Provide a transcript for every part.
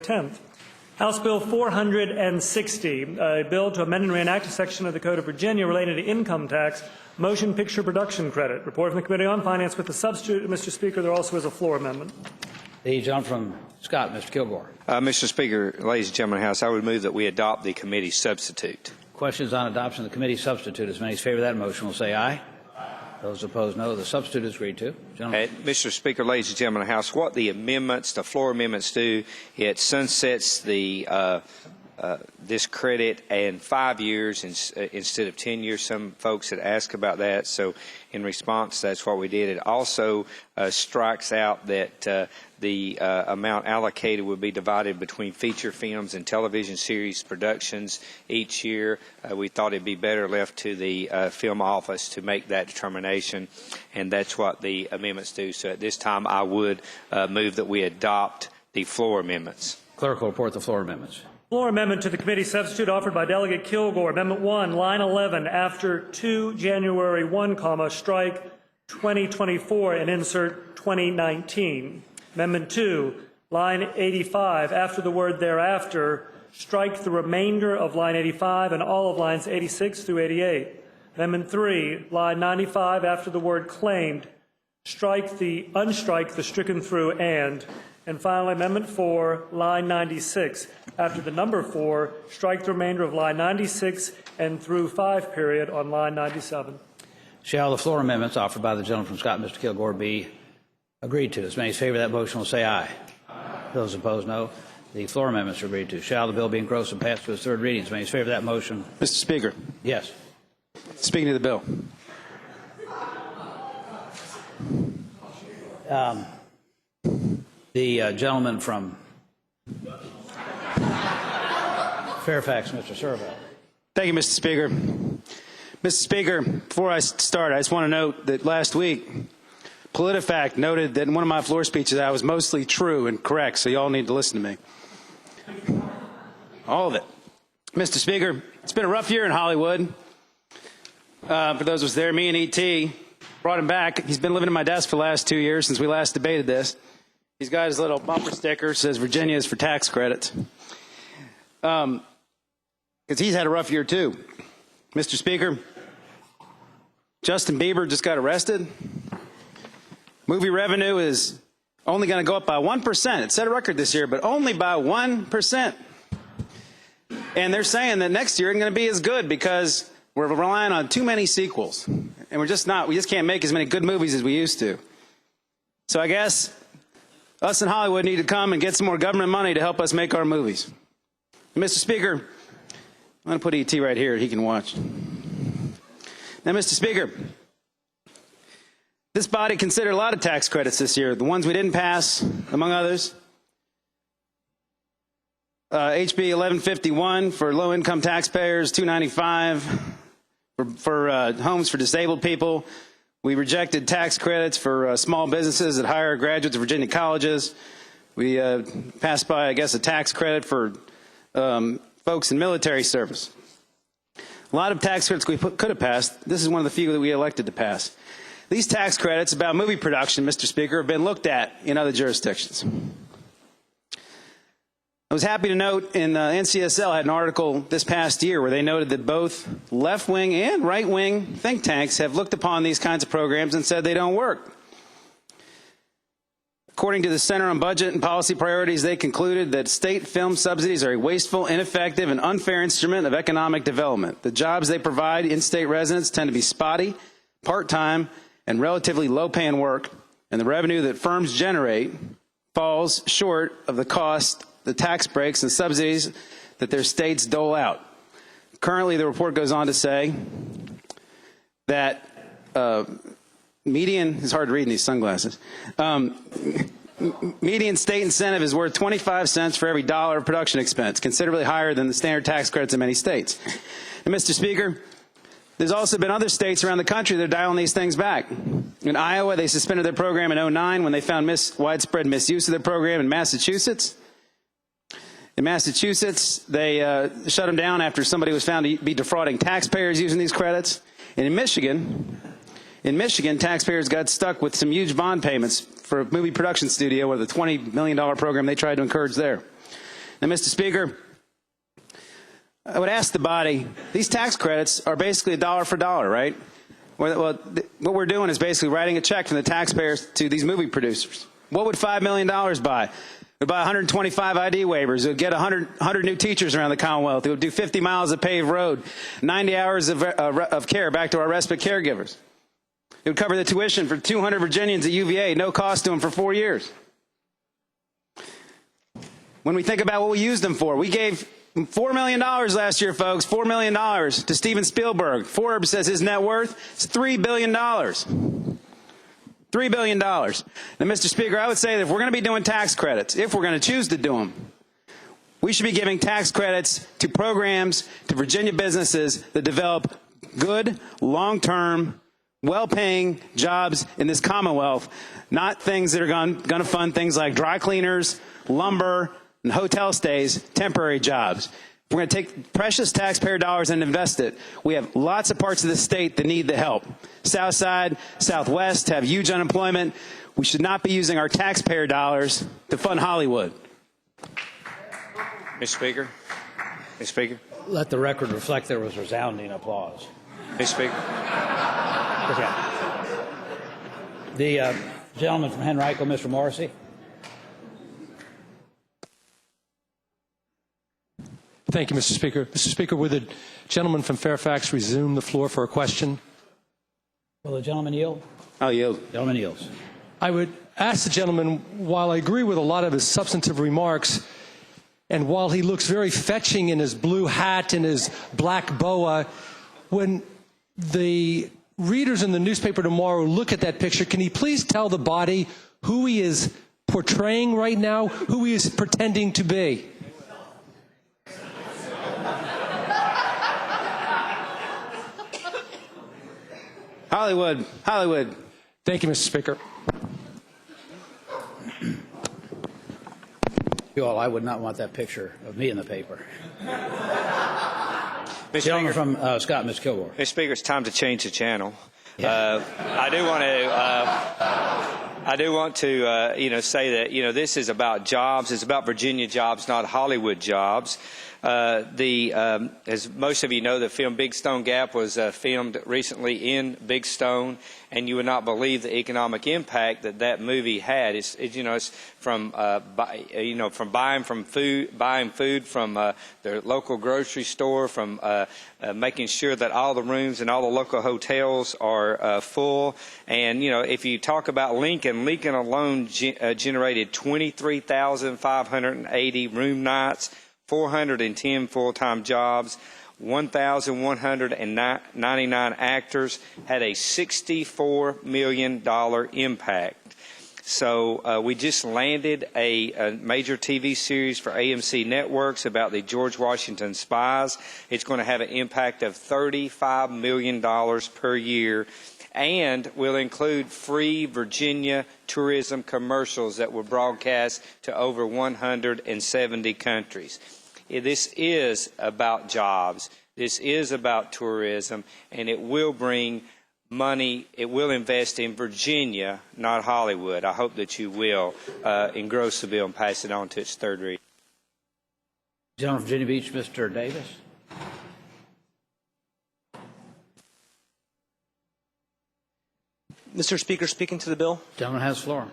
10th. House Bill 460, a bill to amend and reenact a section of the Code of Virginia related to income tax, motion picture production credit. Report from the Committee on Finance with the substitute. Mr. Speaker, there also is a floor amendment. The gentleman from Scott, Mr. Kilgore. Mr. Speaker, ladies and gentlemen of the House, I would move that we adopt the committee substitute. Questions on adoption of the committee substitute. As many as favor that motion will say aye. Those opposed, no. The substitute is agreed to. Mr. Speaker, ladies and gentlemen of the House, what the amendments, the floor amendments do, it sunsets the this credit in 5 years instead of 10 years. Some folks had asked about that, so in response, that's what we did. It also strikes out that the amount allocated would be divided between feature films and television series productions each year. We thought it'd be better left to the film office to make that determination, and that's what the amendments do. So at this time, I would move that we adopt the floor amendments. Clerk will report the floor amendments. Floor amendment to the committee substitute offered by Delegate Kilgore. Amendment 1, line 11, after 2 January 1, comma, strike 2024 and insert 2019. Amendment 2, line 85, after the word thereafter, strike the remainder of line 85 and all of lines 86 through 88. Amendment 3, line 95, after the word claimed, unstrike the stricken through and finally, Amendment 4, line 96, after the number 4, strike the remainder of line 96 and through 5 period on line 97. Shall the floor amendments offered by the gentleman from Scott, Mr. Kilgore, be agreed to? As many as favor that motion will say aye. Those opposed, no. The floor amendments are agreed to. Shall the bill be engrossed and passed to its third reading? As many as favor that motion. Mr. Speaker. Yes. Speaking to the bill. The gentleman from Fairfax, Mr. Servo. Thank you, Mr. Speaker. Mr. Speaker, before I start, I just want to note that last week, PolitiFact noted that in one of my floor speeches I was mostly true and correct, so you all need to listen to me. All of it. Mr. Speaker, it's been a rough year in Hollywood. For those of us there, me and E.T. brought him back. He's been living in my desk for the last 2 years since we last debated this. He's got his little bumper sticker, says Virginia is for tax credits. Because he's had a rough year too. Mr. Speaker, Justin Bieber just got arrested. Movie revenue is only going to go up by 1%. It set a record this year, but only by 1%. And they're saying that next year isn't going to be as good because we're relying on too many sequels. And we just can't make as many good movies as we used to. So I guess us in Hollywood need to come and get some more government money to help us make our movies. And Mr. Speaker, I'm going to put E.T. right here. He can watch. Now, Mr. Speaker, this body considered a lot of tax credits this year. The ones we didn't pass, among others, HB 1151 for low-income taxpayers, 295 for homes for disabled people. We rejected tax credits for small businesses that hire graduates of Virginia colleges. We passed by, I guess, a tax credit for folks in military service. A lot of tax credits we could have passed. This is one of the few that we elected to pass. These tax credits about movie production, Mr. Speaker, have been looked at in other jurisdictions. I was happy to note in NCSL had an article this past year where they noted that both left-wing and right-wing think tanks have looked upon these kinds of programs and said they don't work. According to the Center on Budget and Policy Priorities, they concluded that state film subsidies are a wasteful, ineffective, and unfair instrument of economic development. The jobs they provide in-state residents tend to be spotty, part-time, and relatively low-paying work, and the revenue that firms generate falls short of the cost, the tax breaks and subsidies that their states dole out. Currently, the report goes on to say that median, it's hard to read in these sunglasses, median state incentive is worth 25 cents for every dollar of production expense, considerably higher than the standard tax credits in many states. And Mr. Speaker, there's also been other states around the country that are dialing these things back. In Iowa, they suspended their program in 2009 when they found widespread misuse of their program. In Massachusetts, they shut them down after somebody was found to be defrauding taxpayers using these credits. And in Michigan, taxpayers got stuck with some huge bond payments for a movie production studio with a $20 million program they tried to encourage there. And, Mr. Speaker, I would ask the body, these tax credits are basically $1 for $1, right? Well, what we're doing is basically writing a check from the taxpayers to these movie producers. What would $5 million buy? It would buy 125 ID waivers. It would get 100 new teachers around the Commonwealth. It would do 50 miles of paved road, 90 hours of care back to our respite caregivers. It would cover the tuition for 200 Virginians at UVA, no cost to them for 4 years. When we think about what we used them for, we gave $4 million last year, folks, $4 million to Steven Spielberg. Forbes says his net worth is $3 billion. $3 billion. Now, Mr. Speaker, I would say that if we're going to be doing tax credits, if we're going to choose to do them, we should be giving tax credits to programs, to Virginia businesses that develop good, long-term, well-paying jobs in this Commonwealth, not things that are going to fund things like dry cleaners, lumber, and hotel stays, temporary jobs. We're going to take precious taxpayer dollars and invest it. We have lots of parts of the state that need the help. South Side, Southwest have huge unemployment. We should not be using our taxpayer dollars to fund Hollywood. Mr. Speaker. Mr. Speaker. Let the record reflect there was resounding applause. Mr. Speaker. Okay. The gentleman from Henrico, Mr. Morrissey. Thank you, Mr. Speaker. Mr. Speaker, would the gentleman from Fairfax resume the floor for a question? Will the gentleman yield? I'll yield. Gentleman yields. I would ask the gentleman, while I agree with a lot of his substantive remarks, and while he looks very fetching in his blue hat and his black boa, when the readers in the newspaper tomorrow look at that picture, can he please tell the body who he is portraying right now, who he is pretending to be? Hollywood. Hollywood. Thank you, Mr. Speaker. You all, I would not want that picture of me in the paper. Mr. Gentleman Speaker. from Scott, Ms. Kilgore. Mr. Speaker, it's time to change the channel. Yeah. I do want to say that, this is about jobs. It's about Virginia jobs, not Hollywood jobs. As most of you know, the film Big Stone Gap was filmed recently in Big Stone, and you would not believe the economic impact that movie had. It's from buying food from their local grocery store, from making sure that all the rooms and all the local hotels are full. And if you talk about Lincoln alone generated 23,580 room nights, 410 full-time jobs, 1,199 actors, had a $64 million impact. So we just landed a major TV series for AMC Networks about the George Washington spies. It's going to have an impact of $35 million per year, and will include free Virginia tourism commercials that were broadcast to over 170 countries. This is about jobs. This is about tourism, and it will bring money. It will invest in Virginia, not Hollywood. I hope that you will engross the bill and pass it on to its third reading. Gentleman from Virginia Beach, Mr. Davis. Mr. Speaker, speaking to the bill. Gentleman has the floor.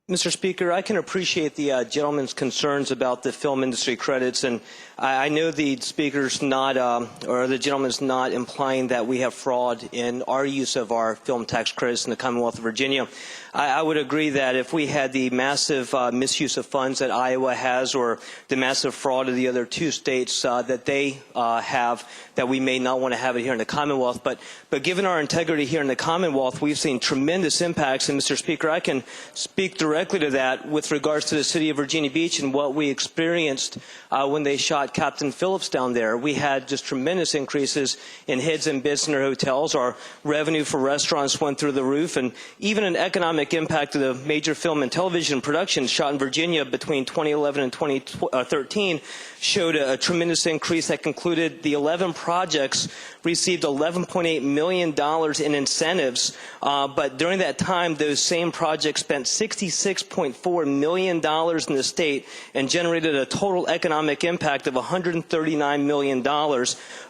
Mr. Speaker, I can appreciate the gentleman's concerns about the film industry credits, and I know the speaker's not, or the gentleman's not implying that we have fraud in our use of our film tax credits in the Commonwealth of Virginia. I would agree that if we had the massive misuse of funds that Iowa has, or the massive fraud of the other two states that they have, that we may not want to have it here in the Commonwealth. But given our integrity here in the Commonwealth, we've seen tremendous impacts. And Mr. Speaker, I can speak directly to that with regards to the city of Virginia Beach and what we experienced when they shot Captain Phillips down there. We had just tremendous increases in heads and bids in our hotels. Our revenue for restaurants went through the roof, and even an economic impact of the major film and television productions shot in Virginia between 2011 and 2013 showed a tremendous increase that concluded the 11 projects received $11.8 million in incentives. But during that time, those same projects spent $66 $26.4 million in the state and generated a total economic impact of $139 million,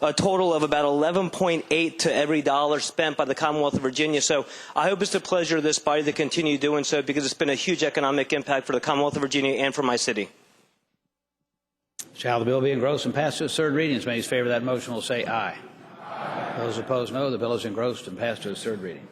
a total of about 11.8 to every dollar spent by the Commonwealth of Virginia. So I hope it's the pleasure of this body to continue doing so, because it's been a huge economic impact for the Commonwealth of Virginia and for my city. Shall the bill be engrossed and passed to its third reading? As many as favor that motion will say aye. Those opposed, no. The bill is engrossed and passed to its third reading.